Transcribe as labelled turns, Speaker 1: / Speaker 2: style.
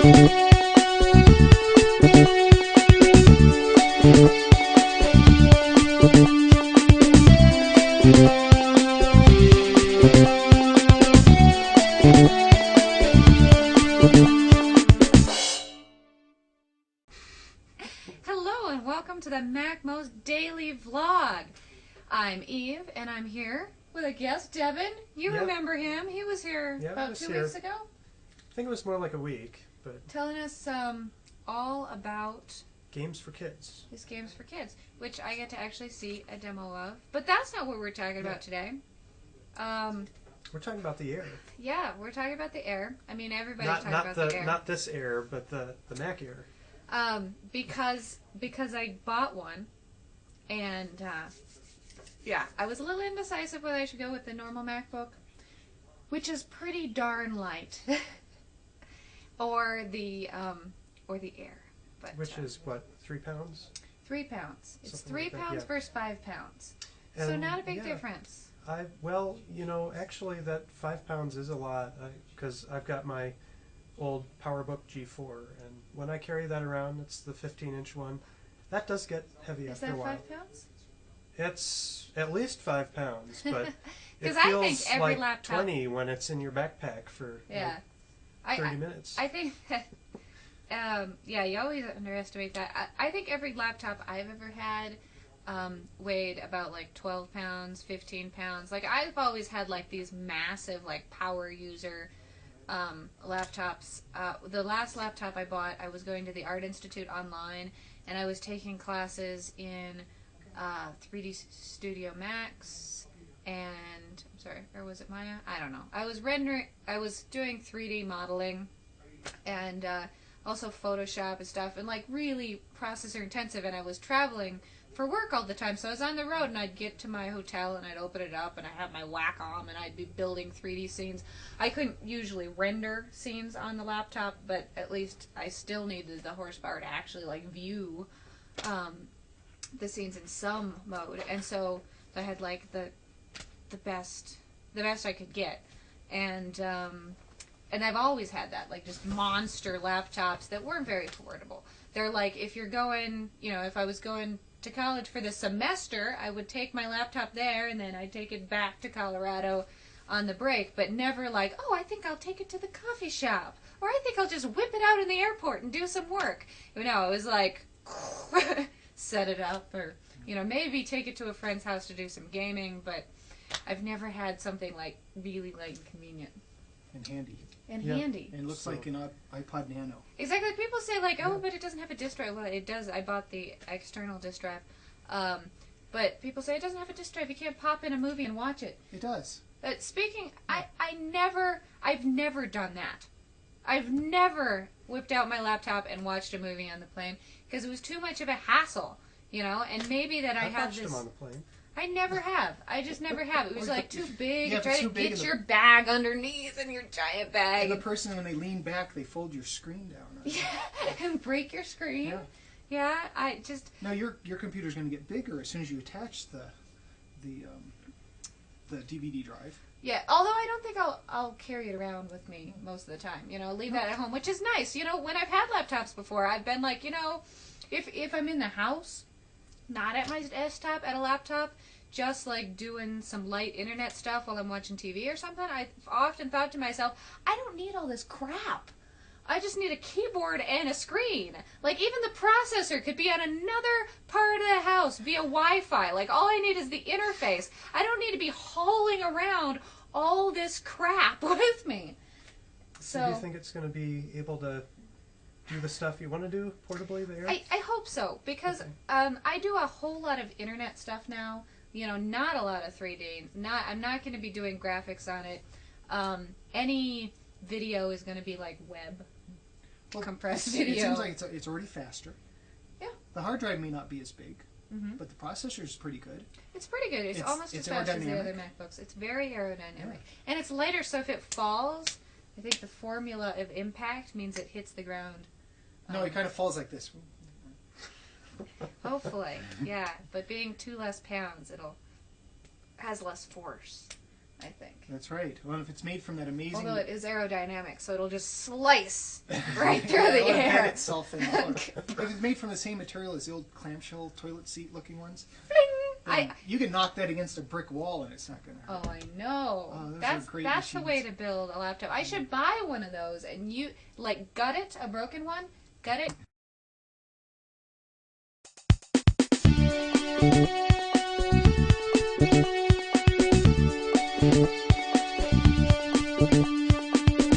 Speaker 1: Hello and welcome to the Macmo's Daily Vlog. I'm Eve and I'm here with a guest, Devin. You remember him. He was here about 2 weeks ago.
Speaker 2: I think it was more like a week, but
Speaker 1: telling us all about
Speaker 2: games for kids.
Speaker 1: His games for kids, which I get to actually see a demo of. But that's not what we're talking about today.
Speaker 2: We're talking about the Air.
Speaker 1: Yeah, we're talking about the Air. I mean, everybody's talking about the Air.
Speaker 2: Not this Air, but the Mac Air.
Speaker 1: Because I bought one, and yeah, I was a little indecisive whether I should go with the normal MacBook, which is pretty darn light, or the Air. But,
Speaker 2: which is what, 3 pounds?
Speaker 1: 3 pounds. It's
Speaker 2: Something
Speaker 1: 3
Speaker 2: like that,
Speaker 1: pounds
Speaker 2: yeah.
Speaker 1: versus 5 pounds.
Speaker 2: And
Speaker 1: so not a big difference.
Speaker 2: Well, you know, actually that 5 pounds is a lot, because I've got my old PowerBook G4, and when I carry that around, it's the 15-inch one. That does get heavy after a while.
Speaker 1: Is that 5 pounds?
Speaker 2: It's at least 5 pounds, but it
Speaker 1: I
Speaker 2: feels
Speaker 1: think every
Speaker 2: like
Speaker 1: laptop,
Speaker 2: 20 when it's in your backpack for like 30 minutes.
Speaker 1: I think that, yeah, you always underestimate that. I think every laptop I've ever had weighed about like 12 pounds, 15 pounds. Like I've always had like these massive like power user laptops. The last laptop I bought, I was going to the Art Institute online, and I was taking classes in 3D Studio Max, and I'm sorry, or was it Maya? I don't know. I was doing 3D modeling, and also Photoshop and stuff, and like really processor intensive, and I was traveling for work all the time, so I was on the road, and I'd get to my hotel, and I'd open it up, and I'd have my Wacom, and I'd be building 3D scenes. I couldn't usually render scenes on the laptop, but at least I still needed the horsepower to actually like view the scenes in some mode, and so I had like the best I could get, and I've always had that, like just monster laptops that weren't very affordable. They're like, if you're going, you know, if I was going to college for the semester, I would take my laptop there, and then I'd take it back to Colorado on the break, but never like, oh, I think I'll take it to the coffee shop, or I think I'll just whip it out in the airport and do some work. You know, it was like, set it up, or, you know, maybe take it to a friend's house to do some gaming, but I've never had something like really light and convenient.
Speaker 3: And handy.
Speaker 1: And handy.
Speaker 3: And it looks like an iPod Nano.
Speaker 1: Exactly. People say like, oh, but it doesn't have a disk drive. Well, it does. I bought the external disk drive. But people say it doesn't have a disk drive. You can't pop in a movie and watch it.
Speaker 3: It does.
Speaker 1: Speaking, I've never done that. I've never whipped out my laptop and watched a movie on the plane because it was too much of a hassle, you know. And maybe that I have
Speaker 2: watched
Speaker 1: this.
Speaker 2: them on the plane.
Speaker 1: I never have. I just never have. It was like too big.
Speaker 3: Yeah,
Speaker 1: You try to get your bag underneath and your giant bag.
Speaker 3: And the person, when they lean back, they fold your screen down.
Speaker 1: Yeah, and break your screen.
Speaker 3: Yeah.
Speaker 1: Yeah, I just.
Speaker 3: Now your computer's going to get bigger as soon as you attach the DVD drive.
Speaker 1: Yeah, although I don't think I'll carry it around with me most of the time. You know, leave that at home, which is nice. You know, when I've had laptops before, I've been like, you know, if I'm in the house, not at my desktop, at a laptop, just like doing some light internet stuff while I'm watching TV or something, I've often thought to myself, I don't need all this crap. I just need a keyboard and a screen. Like, even the processor could be on another part of the house via Wi-Fi. Like, all I need is the interface. I don't need to be hauling around all this crap with me. So,
Speaker 2: do you think it's going to be able to do the stuff you want to do portably there?
Speaker 1: I hope so, because I do a whole lot of internet stuff now. You know, not a lot of 3D. I'm not going to be doing graphics on it. Any video is going to be like web compressed video.
Speaker 3: It seems like it's already faster.
Speaker 1: Yeah.
Speaker 3: The hard drive may not be as big, but the processor is pretty good.
Speaker 1: It's pretty good. It's almost as fast as the other MacBooks. It's very aerodynamic. And it's lighter, so if it falls, I think the formula of impact means it hits the ground.
Speaker 3: No, it kind of falls like this.
Speaker 1: Hopefully, yeah. But being 2 less pounds, has less force. I think.
Speaker 3: That's right. Well, if it's made from that amazing...
Speaker 1: Although it is aerodynamic, so it'll just slice right through
Speaker 3: Yeah,
Speaker 1: the
Speaker 3: it'll embed
Speaker 1: air.
Speaker 3: itself in the floor. If it's made from the same material as the old clamshell toilet seat looking ones,
Speaker 1: I
Speaker 3: you can knock that against a brick wall and it's not going to hurt.
Speaker 1: Oh, I know.
Speaker 3: Oh, those
Speaker 1: that's
Speaker 3: are great
Speaker 1: that's the way
Speaker 3: machines.
Speaker 1: to build a laptop. I should buy one of those and you like gut it, a broken one, gut it.